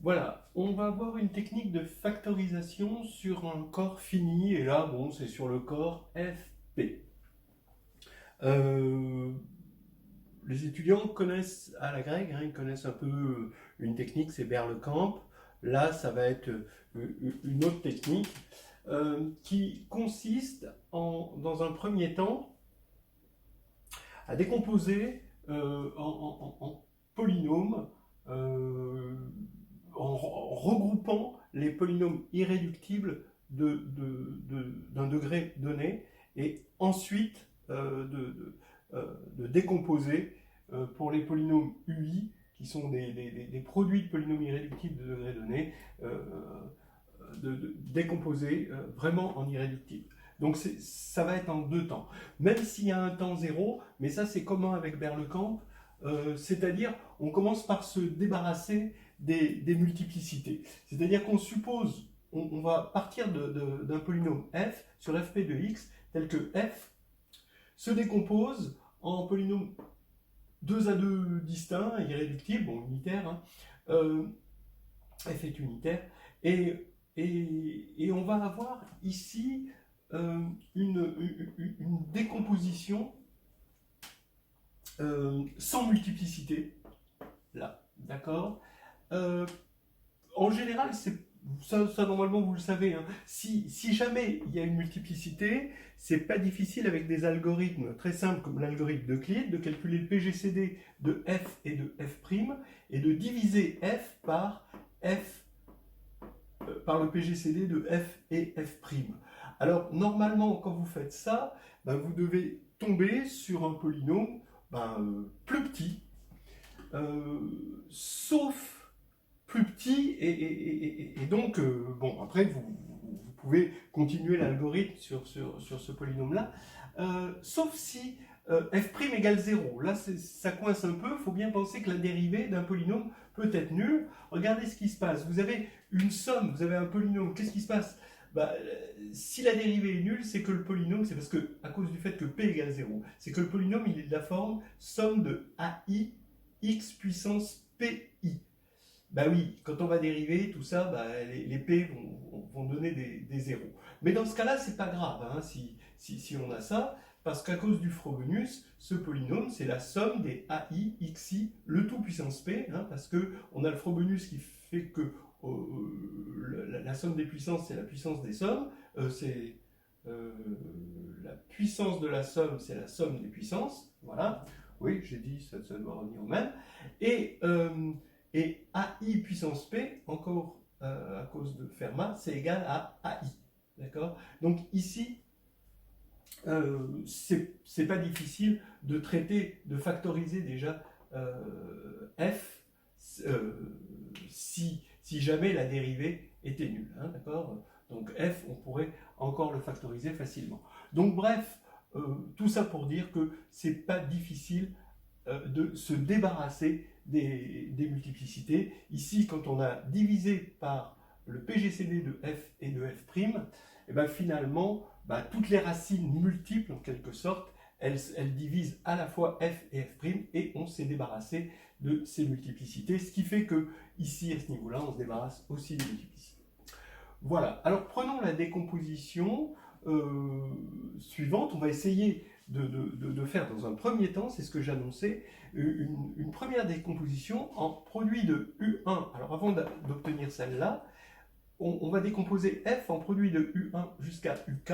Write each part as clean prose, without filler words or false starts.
Voilà, on va avoir une technique de factorisation sur un corps fini, et là, bon, c'est sur le corps FP. Euh, les étudiants connaissent à la grecque, hein, ils connaissent un peu une technique, c'est Berlekamp. Là, ça va être une autre technique qui consiste dans un premier temps à décomposer en polynômes euh, en regroupant les polynômes irréductibles d'un degré donné et ensuite de décomposer pour les polynômes UI qui sont des produits de polynômes irréductibles de degré donné, de décomposer vraiment en irréductible. Donc ça va être en deux temps. Même s'il y a un temps zéro, mais ça c'est commun avec Berlekamp, c'est-à-dire on commence par se débarrasser des multiplicités. C'est-à-dire qu'on suppose, on va partir d'un polynôme f sur fp de x, tel que f se décompose en polynôme 2 à 2 distincts, irréductibles, bon unitaires, hein, f est unitaire, et on va avoir ici une décomposition sans multiplicité, là, d'accord. En général, ça normalement vous le savez, hein. Si jamais il y a une multiplicité, c'est pas difficile avec des algorithmes très simples comme l'algorithme d'Euclide de calculer le PGCD de f et de f' et de diviser f par le PGCD de f et f'. Alors normalement quand vous faites ça, ben, vous devez tomber sur un polynôme plus petit, sauf plus petit, et donc, bon, après, vous pouvez continuer l'algorithme sur ce polynôme-là, sauf si f' égale 0. Là, ça coince un peu, il faut bien penser que la dérivée d'un polynôme peut être nulle. Regardez ce qui se passe, vous avez une somme, vous avez un polynôme, qu'est-ce qui se passe? Si la dérivée est nulle, c'est que le polynôme, c'est parce que, à cause du fait que p égale 0, c'est que le polynôme, il est de la forme somme de ai x puissance pi. Bah oui, quand on va dériver, tout ça, les p vont donner des zéros. Mais dans ce cas-là, c'est pas grave, hein, si on a ça, parce qu'à cause du Frobenius, ce polynôme, c'est la somme des ai, xi, le tout puissance p, hein, parce qu'on a le Frobenius qui fait que la somme des puissances, c'est la puissance des sommes, la puissance de la somme, c'est la somme des puissances, voilà. Oui, j'ai dit, ça doit revenir au même. Et AI puissance P, encore à cause de Fermat, c'est égal à AI. D'accord? Donc ici, c'est pas difficile de traiter, de factoriser déjà F si jamais la dérivée était nulle. Hein, d'accord? Donc F, on pourrait encore le factoriser facilement. Donc bref, tout ça pour dire que c'est pas difficile de se débarrasser des multiplicités. Ici, quand on a divisé par le PGCD de f et de f', et ben finalement, toutes les racines multiples, en quelque sorte, elles divisent à la fois f et f', et on s'est débarrassé de ces multiplicités, ce qui fait que ici, à ce niveau-là, on se débarrasse aussi des multiplicités. Voilà, alors prenons la décomposition suivante. On va essayer de faire dans un premier temps, c'est ce que j'annonçais, une première décomposition en produit de U1. Alors avant d'obtenir celle-là, on va décomposer F en produit de U1 jusqu'à UK,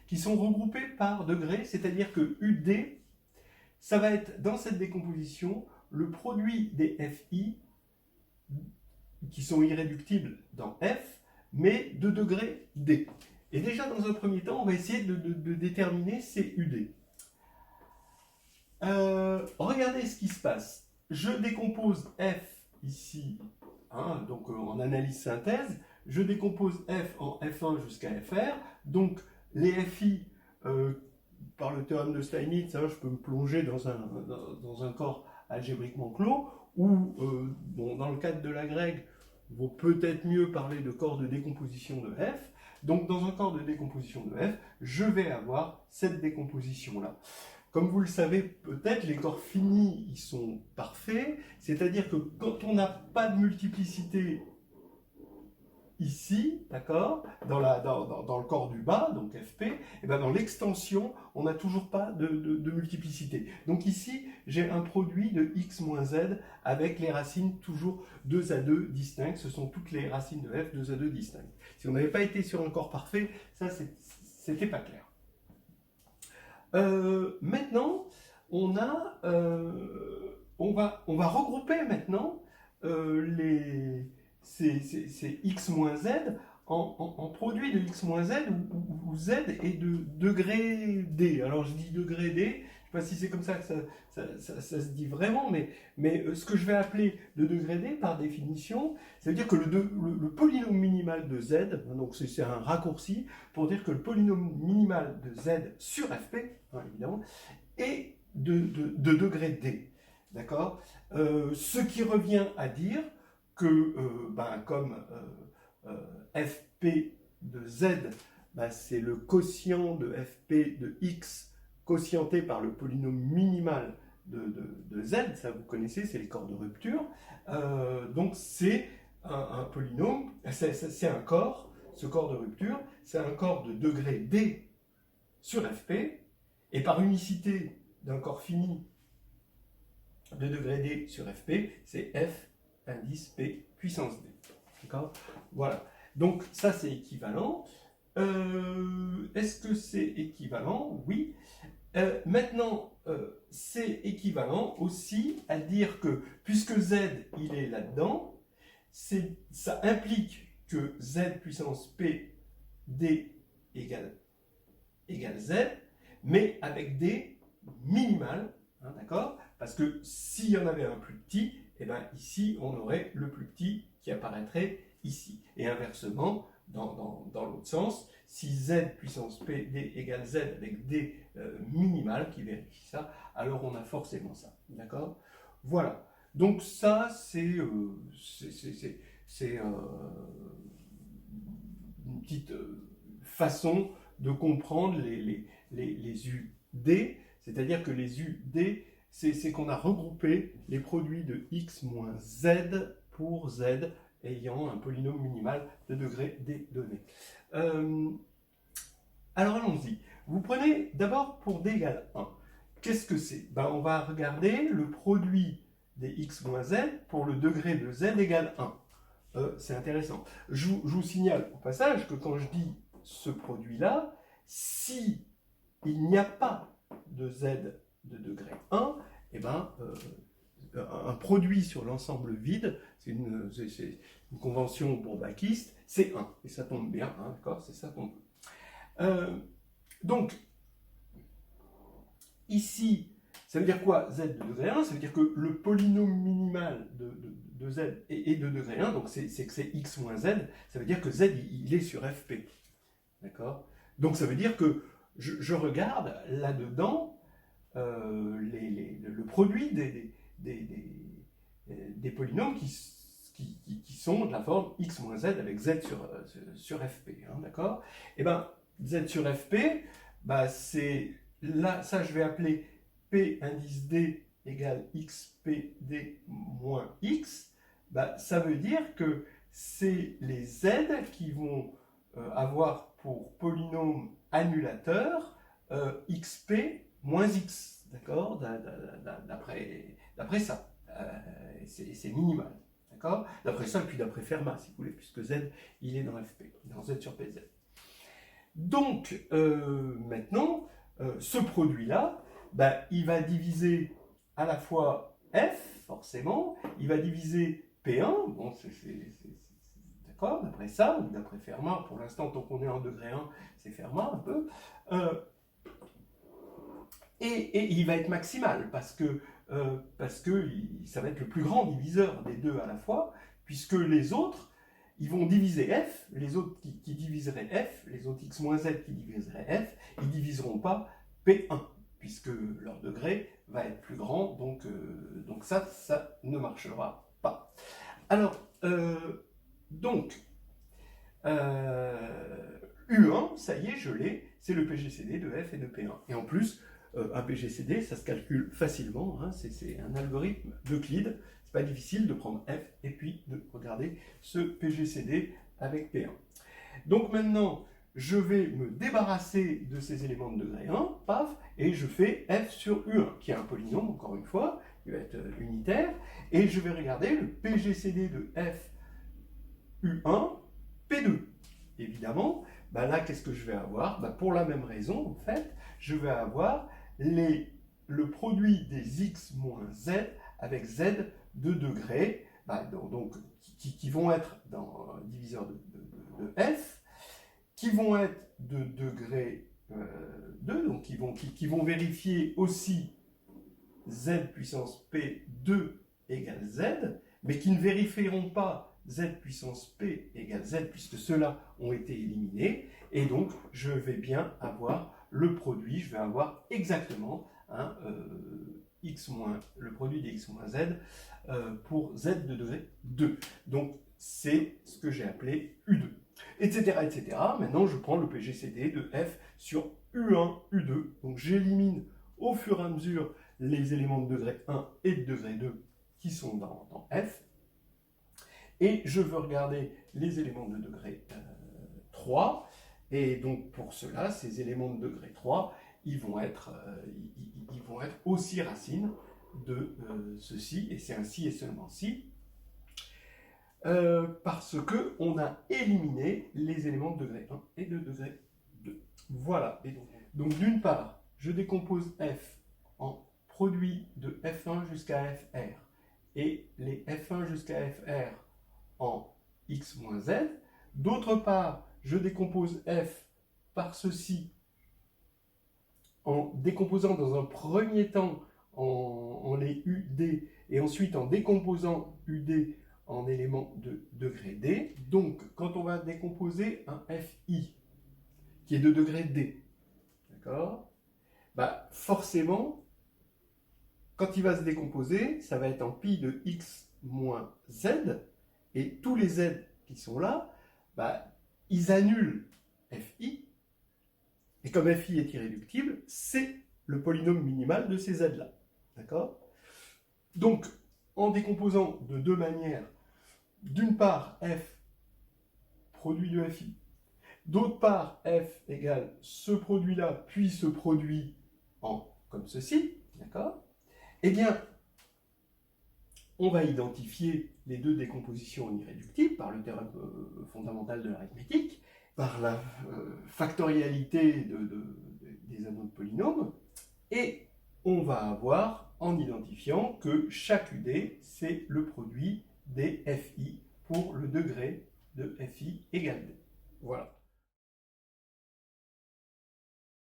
qui sont regroupés par degrés, c'est-à-dire que UD, ça va être dans cette décomposition le produit des FI, qui sont irréductibles dans F, mais de degré D. Et déjà, dans un premier temps, on va essayer de déterminer ces UD. Regardez ce qui se passe. Je décompose F ici, hein, donc en analyse synthèse. Je décompose F en F1 jusqu'à Fr. Donc, les FI, par le théorème de Steinitz, hein, je peux me plonger dans un corps algébriquement clos, ou, dans le cadre de la grecque, il vaut peut-être mieux parler de corps de décomposition de F. Donc, dans un corps de décomposition de F, je vais avoir cette décomposition-là. Comme vous le savez peut-être, les corps finis, ils sont parfaits, c'est-à-dire que quand on n'a pas de multiplicité, ici, d'accord, dans le corps du bas, donc FP, et ben dans l'extension, on n'a toujours pas de multiplicité. Donc ici, j'ai un produit de x moins z avec les racines toujours 2 à 2 distinctes. Ce sont toutes les racines de f 2 à 2 distinctes. Si on n'avait pas été sur un corps parfait, ça, c'était pas clair. Maintenant, on va regrouper maintenant ces x moins z en produit de x moins z où z est de degré d. Alors je dis degré d, je ne sais pas si c'est comme ça que ça se dit vraiment, mais ce que je vais appeler de degré d par définition, ça veut dire que le polynôme minimal de z, donc c'est un raccourci pour dire que le polynôme minimal de z sur fp, hein, évidemment, est de degré d. D'accord, ce qui revient à dire que comme fp de z, c'est le quotient de fp de x quotienté par le polynôme minimal de z, ça vous connaissez, c'est les corps de rupture. Donc c'est un polynôme, c'est un corps, ce corps de rupture, c'est un corps de degré d sur fp, et par unicité d'un corps fini de degré d sur fp, c'est f indice p puissance d. D'accord ? Voilà. Donc ça c'est équivalent. Est-ce que c'est équivalent? Oui. Maintenant, c'est équivalent aussi à dire que puisque z il est là-dedans, ça implique que z puissance p d égale z, mais avec d minimal, hein, d'accord? Parce que s'il y en avait un plus petit, et bien ici on aurait le plus petit qui apparaîtrait ici. Et inversement, dans l'autre sens, si z puissance p d égale z avec d minimal qui vérifie ça, alors on a forcément ça. D'accord? Voilà. Donc ça, c'est une petite façon de comprendre les UD, c'est-à-dire que les UD, c'est qu'on a regroupé les produits de x moins z pour z ayant un polynôme minimal de degré d donné. Alors allons-y. Vous prenez d'abord pour d égale 1. Qu'est-ce que c'est? On va regarder le produit des x moins z pour le degré de z égale 1. C'est intéressant. Je vous signale au passage que quand je dis ce produit-là, si il n'y a pas de z de degré 1, un produit sur l'ensemble vide, c'est une convention bourbachiste, c'est 1. Et ça tombe bien, hein, d'accord? C'est ça qu'on veut. Donc, ici, ça veut dire quoi z de degré 1? Ça veut dire que le polynôme minimal de z est de degré 1, donc c'est que c'est x moins z, ça veut dire que z il est sur fp. D'accord? Donc ça veut dire que je regarde là-dedans le produit des polynômes qui sont de la forme x moins z avec z sur fp. Hein, d'accord? Et bien, z sur fp, c'est là, ça je vais appeler p indice d égale xpd moins x. Ça veut dire que c'est les z qui vont avoir pour polynôme annulateur xp moins x, d'accord, d'après ça. C'est minimal, d'accord, d'après ça, et puis d'après Fermat, si vous voulez, puisque z, il est dans fp, dans z sur pz. Donc, maintenant, ce produit-là, il va diviser à la fois f, forcément, il va diviser P1, bon, d'accord, d'après ça, ou d'après Fermat, pour l'instant, tant qu'on est en degré 1, c'est Fermat un peu, et il va être maximal, parce que ça va être le plus grand diviseur des deux à la fois, puisque les autres, ils vont diviser f, les autres qui diviseraient f, les autres x moins z qui diviseraient f, ils ne diviseront pas P1, puisque leur degré va être plus grand, donc ça ne marchera pas. Alors, U1, ça y est, je l'ai, c'est le PGCD de f et de P1. Et en plus, un PGCD, ça se calcule facilement, hein, c'est un algorithme d'Euclide, c'est pas difficile de prendre f et puis de regarder ce PGCD avec P1. Donc maintenant, je vais me débarrasser de ces éléments de degré 1, paf, et je fais f sur U1, qui est un polynôme, encore une fois, il va être unitaire, et je vais regarder le PGCD de f U1, P2. Évidemment, ben là, qu'est-ce que je vais avoir? Ben pour la même raison, en fait, je vais avoir le produit des x moins z avec z de degré, ben donc, qui vont être dans le diviseur de f, qui vont être de degré 2, donc qui vont vérifier aussi z puissance p2 égale z, mais qui ne vérifieront pas z puissance p égale z, puisque ceux-là ont été éliminés, et donc je vais bien avoir le produit, je vais avoir exactement le produit des x moins z pour z de degré 2. Donc c'est ce que j'ai appelé U2. Etc., etc. Maintenant, je prends le PGCD de f sur U1, U2. Donc, j'élimine au fur et à mesure les éléments de degré 1 et de degré 2 qui sont dans f. Et je veux regarder les éléments de degré 3. Et donc, pour cela, ces éléments de degré 3, ils vont être aussi racines de ceci. Et c'est ainsi et seulement si. Parce qu'on a éliminé les éléments de degré 1 et de degré 2. Voilà. Et donc d'une part, je décompose f en produit de f1 jusqu'à fr et les f1 jusqu'à fr en x moins z. D'autre part, je décompose f par ceci en décomposant dans un premier temps en les UD et ensuite en décomposant UD en éléments de degré D. Donc, quand on va décomposer un FI qui est de degré D, d'accord, bah, forcément, quand il va se décomposer, ça va être en pi de x moins z, et tous les z qui sont là, bah, ils annulent FI, et comme FI est irréductible, c'est le polynôme minimal de ces z-là, d'accord? Donc, en décomposant de deux manières, d'une part, f, produit de FI. D'autre part, f égale ce produit-là, puis ce produit comme ceci, d'accord? Eh bien, on va identifier les deux décompositions en irréductibles par le théorème fondamental de l'arithmétique, par la factorialité des anneaux de polynômes, et on va avoir en identifiant que chaque UD, c'est le produit des FI pour le degré de FI égale D. Voilà.